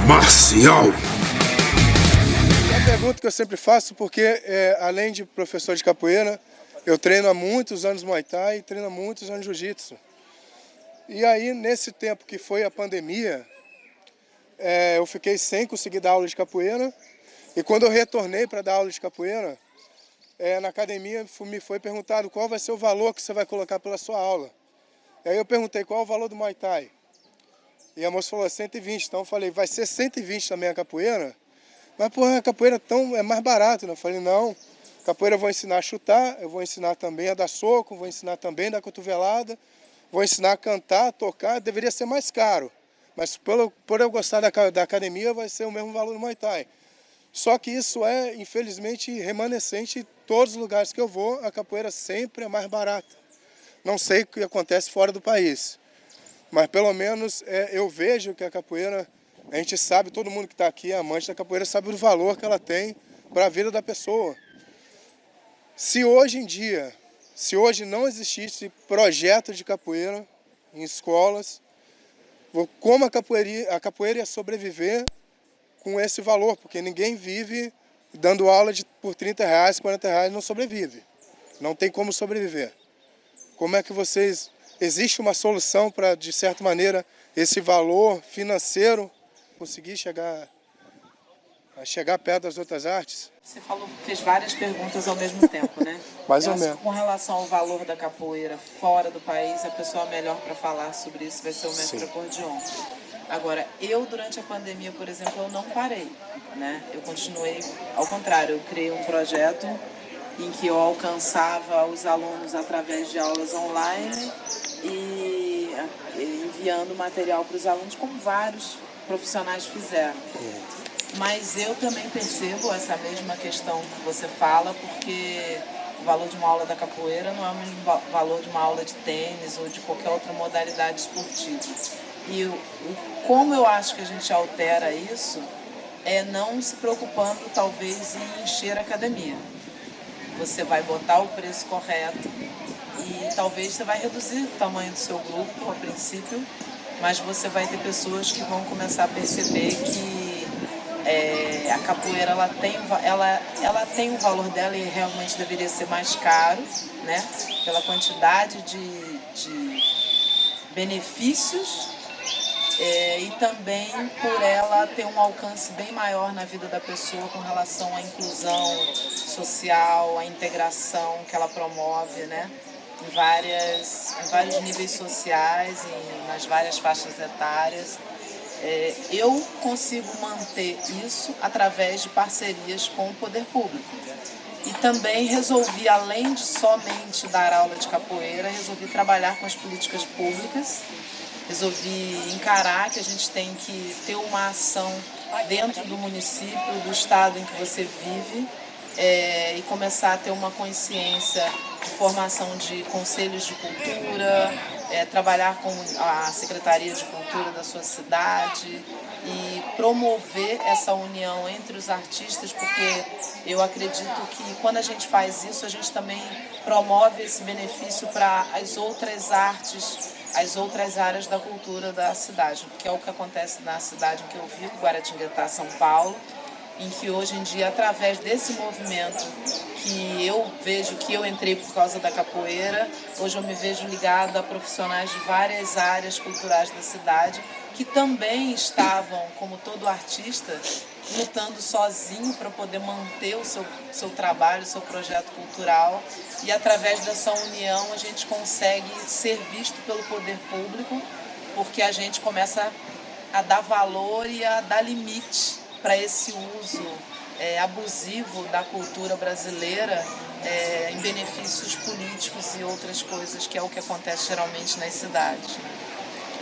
marcial. É uma pergunta que eu sempre faço porque, além de professor de capoeira, eu treino há muitos anos Muay Thai e treino há muitos anos Jiu-Jitsu. E aí, nesse tempo que foi a pandemia, eu fiquei sem conseguir dar aula de capoeira. E quando eu retornei para dar aula de capoeira, na academia me foi perguntado qual vai ser o valor que você vai colocar pela sua aula. E aí eu perguntei qual é o valor do Muay Thai. E a moça falou 120, então eu falei, vai ser 120 também a capoeira? Mas porra, a capoeira é mais barato, né? Eu falei, não, capoeira eu vou ensinar a chutar, eu vou ensinar também a dar soco, vou ensinar também a dar cotovelada, vou ensinar a cantar, a tocar, deveria ser mais caro. Mas por eu gostar da academia, vai ser o mesmo valor do Muay Thai. Só que isso é, infelizmente, remanescente em todos os lugares que eu vou, a capoeira sempre é mais barata. Não sei o que acontece fora do país, mas pelo menos eu vejo que a capoeira, a gente sabe, todo mundo que está aqui, amante da capoeira, sabe o valor que ela tem para a vida da pessoa. Se hoje não existisse projeto de capoeira em escolas, como a capoeira ia sobreviver com esse valor? Porque ninguém vive dando aula por R$30, R$40, não sobrevive. Não tem como sobreviver. Como é que existe uma solução para, de certa maneira, esse valor financeiro conseguir chegar perto das outras artes? Você fez várias perguntas ao mesmo tempo, né? Mais ou menos. Com relação ao valor da capoeira fora do país, a pessoa melhor para falar sobre isso vai ser o mestre Acordeon. Agora, durante a pandemia, por exemplo, eu não parei, né? Eu continuei, ao contrário, eu criei um projeto em que eu alcançava os alunos através de aulas online e enviando material para os alunos, como vários profissionais fizeram. Mas eu também percebo essa mesma questão que você fala, porque o valor de uma aula da capoeira não é o mesmo valor de uma aula de tênis ou de qualquer outra modalidade esportiva. E como eu acho que a gente altera isso é não se preocupando, talvez, em encher a academia. Você vai botar o preço correto e talvez você vai reduzir o tamanho do seu grupo, a princípio, mas você vai ter pessoas que vão começar a perceber que a capoeira ela tem um valor dela e realmente deveria ser mais caro, né? Pela quantidade de benefícios e também por ela ter um alcance bem maior na vida da pessoa com relação à inclusão social, à integração que ela promove, né? Em vários níveis sociais, nas várias faixas etárias. Eu consigo manter isso através de parcerias com o poder público. E também resolvi, além de somente dar aula de capoeira, resolvi trabalhar com as políticas públicas, resolvi encarar que a gente tem que ter uma ação dentro do município, do estado em que você vive, e começar a ter uma consciência de formação de conselhos de cultura, trabalhar com a Secretaria de Cultura da sua cidade e promover essa união entre os artistas, porque eu acredito que quando a gente faz isso, a gente também promove esse benefício para as outras artes, as outras áreas da cultura da cidade, que é o que acontece na cidade em que eu vivo, Guaratinguetá, São Paulo, em que hoje em dia, através desse movimento que eu vejo que eu entrei por causa da capoeira, hoje eu me vejo ligada a profissionais de várias áreas culturais da cidade, que também estavam, como todo artista, lutando sozinho para poder manter o seu trabalho, o seu projeto cultural. E através dessa união a gente consegue ser visto pelo poder público, porque a gente começa a dar valor e a dar limite para esse uso abusivo da cultura brasileira em benefícios políticos e outras coisas, que é o que acontece geralmente nas cidades.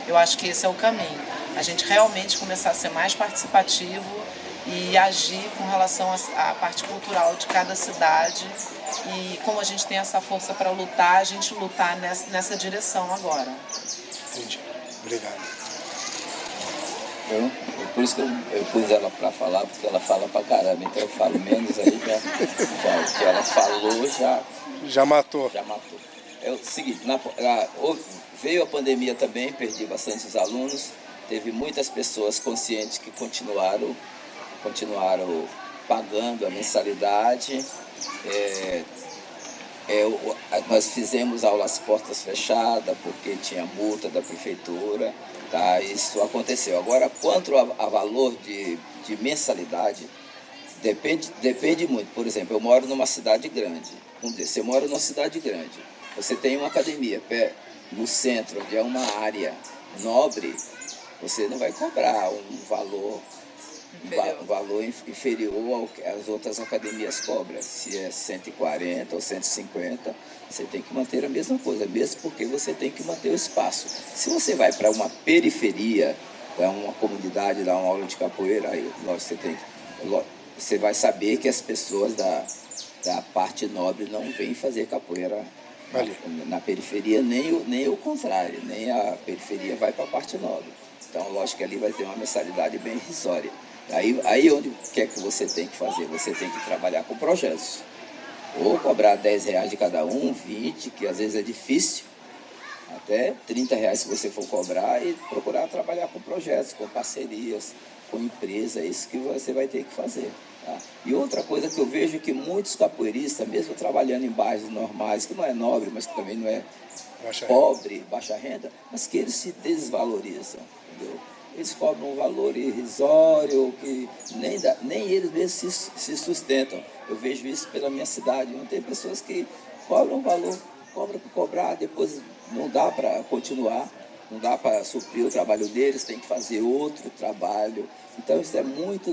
Eu acho que esse é o caminho. A gente realmente começar a ser mais participativo e agir com relação à parte cultural de cada cidade. E como a gente tem essa força para lutar, a gente lutar nessa direção agora. Entendi. Obrigado. Por isso que eu pus ela para falar, porque ela fala pra caramba, então eu falo menos aí, já o que ela falou já matou. É o seguinte, veio a pandemia também, perdi bastantes alunos, teve muitas pessoas conscientes que continuaram pagando a mensalidade. Nós fizemos aulas portas fechadas, porque tinha multa da prefeitura, tá? Isso aconteceu. Agora, quanto a valor de mensalidade, depende muito. Por exemplo, eu moro numa cidade grande. Vamos dizer, você mora numa cidade grande, você tem uma academia no centro, onde é uma área nobre, você não vai cobrar um valor inferior ao que as outras academias cobram. Se é 140 ou 150, você tem que manter a mesma coisa, mesmo porque você tem que manter o espaço. Se você vai para uma periferia, para uma comunidade, dar uma aula de capoeira, aí você vai saber que as pessoas da parte nobre não vêm fazer capoeira na periferia, nem o contrário, nem a periferia vai para a parte nobre. Então, lógico que ali vai ter uma mensalidade bem irrisória. Aí onde que você tem que fazer? Você tem que trabalhar com projetos. Ou cobrar R$10 de cada um, 20, que às vezes é difícil, até R$30 se você for cobrar, e procurar trabalhar com projetos, com parcerias, com empresa, é isso que você vai ter que fazer. Tá? E outra coisa que eu vejo é que muitos capoeiristas, mesmo trabalhando em bairros normais, que não é nobre, mas que também não é pobre, baixa renda, mas que eles se desvalorizam, entendeu? Eles cobram um valor irrisório que nem eles mesmos se sustentam. Eu vejo isso pela minha cidade. Não tem pessoas que cobram um valor, cobram para cobrar, depois não dá para continuar, não dá para suprir o trabalho deles, tem que fazer outro trabalho. Então isso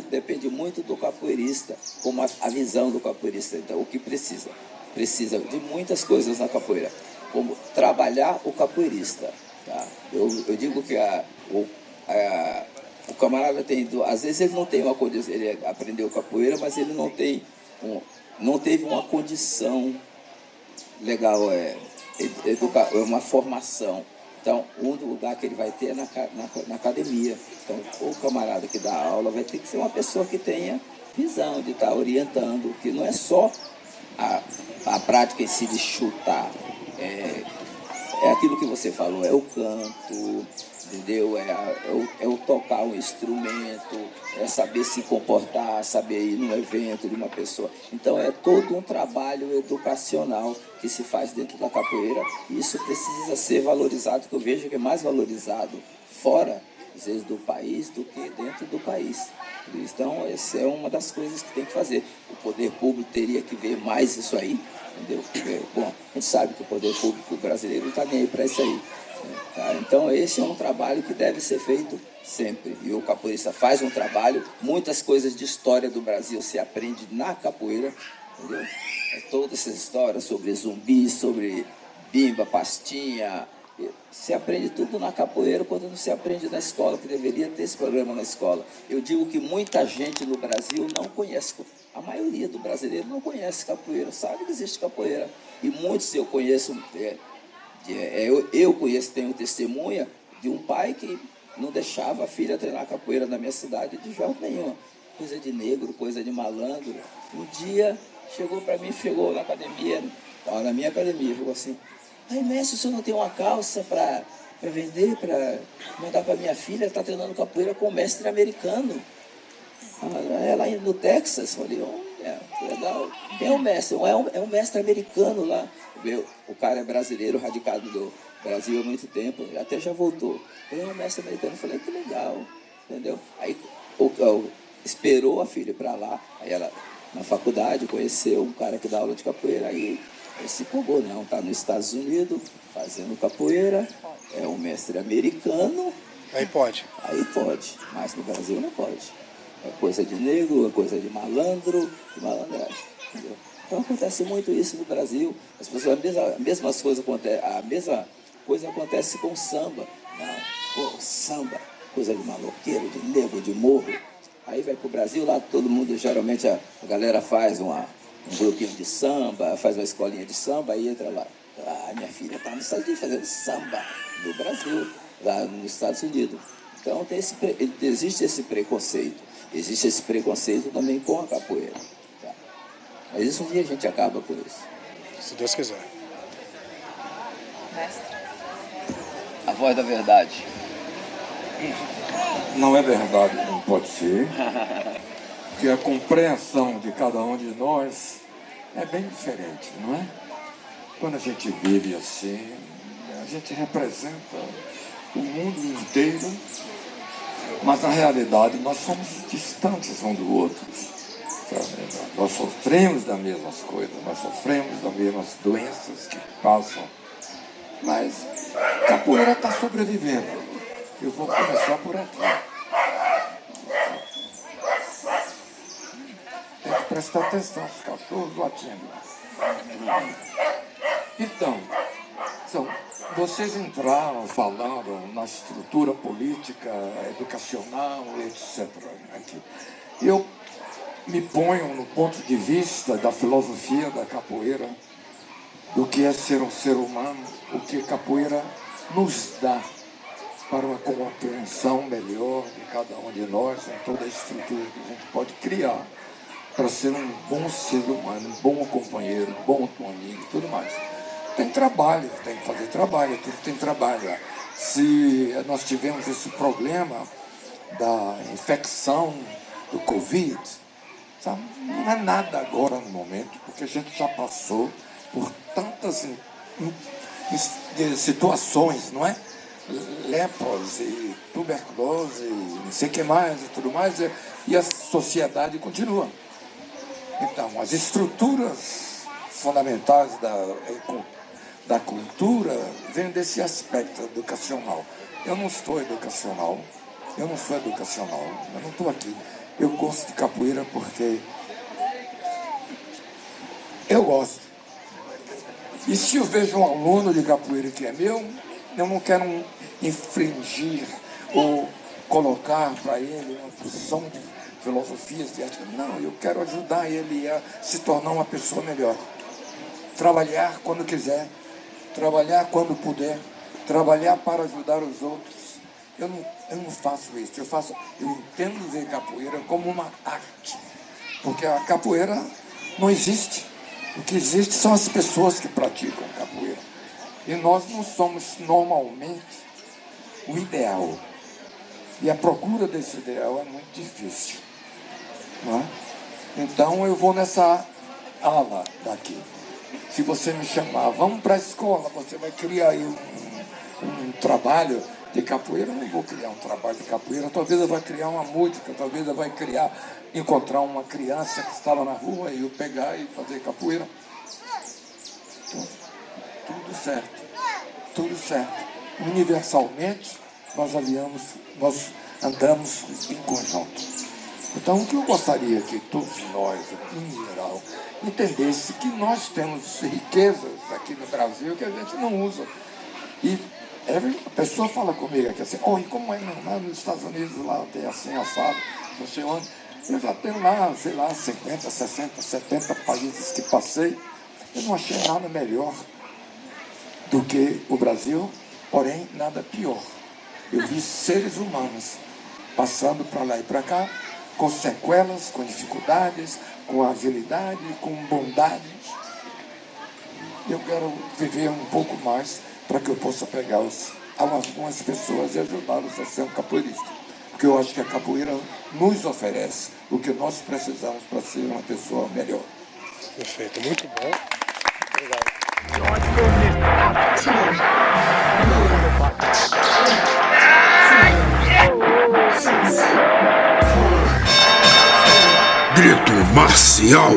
depende muito do capoeirista, como a visão do capoeirista. Então o que precisa? Precisa de muitas coisas na capoeira, como trabalhar o capoeirista. Tá? Eu digo que o camarada às vezes ele não tem uma condição, ele aprendeu capoeira, mas ele não teve uma condição legal, uma formação. Então, um lugar que ele vai ter é na academia. Então, o camarada que dá aula vai ter que ser uma pessoa que tenha visão de estar orientando, que não é só a prática em si de chutar. É aquilo que você falou, é o canto, entendeu? É o tocar um instrumento, é saber se comportar, saber ir num evento de uma pessoa. Então é todo um trabalho educacional que se faz dentro da capoeira, e isso precisa ser valorizado, que eu vejo que é mais valorizado fora, às vezes, do país do que dentro do país. Então essa é uma das coisas que tem que fazer. O poder público teria que ver mais isso aí, entendeu? Porque, bom, a gente sabe que o poder público brasileiro não está nem aí para isso aí. Tá? Então esse é um trabalho que deve ser feito sempre. E o capoeirista faz um trabalho, muitas coisas de história do Brasil se aprende na capoeira, entendeu? Todas essas histórias sobre zumbi, sobre bimba, pastinha, se aprende tudo na capoeira quando não se aprende na escola, que deveria ter esse programa na escola. Eu digo que muita gente no Brasil não conhece, a maioria do brasileiro não conhece capoeira, sabe que existe capoeira. E muitos eu conheço, tenho testemunha de um pai que não deixava a filha treinar capoeira na minha cidade de jeito nenhum. Coisa de negro, coisa de malandro. Um dia chegou na academia, na minha academia, falou assim: "Aí, mestre, o senhor não tem uma calça para vender, para mandar para minha filha? Ela está treinando capoeira com o mestre americano." Ela indo no Texas. Falei: "Olha, legal. Quem é o mestre?" É um mestre americano lá. O cara é brasileiro, radicado do Brasil há muito tempo, até já voltou. É um mestre americano. Falei: "Que legal." Entendeu? Aí esperou a filha para lá. Aí ela, na faculdade, conheceu um cara que dá aula de capoeira. Aí ele se empolgou, não, está nos Estados Unidos fazendo capoeira, é um mestre americano. Aí pode, mas no Brasil não pode. É coisa de negro, é coisa de malandro, de malandragem. Entendeu? Então acontece muito isso no Brasil. As pessoas, a mesma coisa acontece com o samba. Não, samba, coisa de maloqueiro, de negro, de morro. Aí vai para o Brasil, lá todo mundo, geralmente a galera faz um grupinho de samba, faz uma escolinha de samba, aí entra lá. Minha filha está nos Estados Unidos fazendo samba do Brasil, lá nos Estados Unidos. Então existe esse preconceito. Existe esse preconceito também com a capoeira. Tá? Mas isso um dia a gente acaba com isso. Se Deus quiser. Mestre. A voz da verdade. Não é verdade, não pode ser. Porque a compreensão de cada um de nós é bem diferente, não é? Quando a gente vive assim, a gente representa o mundo inteiro, mas na realidade nós somos distantes um do outro. Nós sofremos das mesmas coisas, nós sofremos das mesmas doenças que passam, mas capoeira está sobrevivendo. Eu vou começar por aqui. Tem que prestar atenção, os cachorros latindo. Então, vocês entraram falando na estrutura política, educacional, etc. Aqui. Eu me ponho no ponto de vista da filosofia da capoeira, do que é ser um ser humano, o que a capoeira nos dá para uma compreensão melhor de cada um de nós, em toda a estrutura que a gente pode criar para ser um bom ser humano, um bom companheiro, um bom amigo e tudo mais. Tem trabalho, tem que fazer trabalho, tudo tem trabalho. Se nós tivemos esse problema da infecção do Covid, sabe? Não é nada agora no momento, porque a gente já passou por tantas situações, não é? Lepros e tuberculose, não sei o que mais e tudo mais, e a sociedade continua. Então, as estruturas fundamentais da cultura vêm desse aspecto educacional. Eu não sou educacional, eu não estou aqui. Eu gosto de capoeira porque eu gosto. E se eu vejo um aluno de capoeira que é meu, eu não quero infringir ou colocar para ele uma posição de filosofias de ética. Não, eu quero ajudar ele a se tornar uma pessoa melhor. Trabalhar quando quiser, trabalhar quando puder, trabalhar para ajudar os outros. Eu não faço isso, eu entendo ver capoeira como uma arte, porque a capoeira não existe. O que existe são as pessoas que praticam capoeira. E nós não somos normalmente o ideal. E a procura desse ideal é muito difícil. Não é? Então eu vou nessa ala daqui. Se você me chamar, vamos para a escola, você vai criar aí um trabalho de capoeira. Eu não vou criar um trabalho de capoeira, talvez eu vá criar uma música, talvez eu vá encontrar uma criança que estava na rua e eu pegar e fazer capoeira. Então, tudo certo. Universalmente, nós andamos em conjunto. Então, o que eu gostaria que todos nós, em geral, entendesse que nós temos riquezas aqui no Brasil que a gente não usa. E a pessoa fala comigo aqui assim, e como é lá nos Estados Unidos, lá tem assim, assado, não sei onde. Eu já tenho lá, 50, 60, 70 países que passei. Eu não achei nada melhor do que o Brasil, porém nada pior. Eu vi seres humanos passando para lá e para cá, com sequelas, com dificuldades, com agilidade, com bondade. Eu quero viver um pouco mais para que eu possa pegar algumas pessoas e ajudá-los a ser um capoeirista. Porque eu acho que a capoeira nos oferece o que nós precisamos para ser uma pessoa melhor. Perfeito, muito bom. Obrigado. Grito marcial.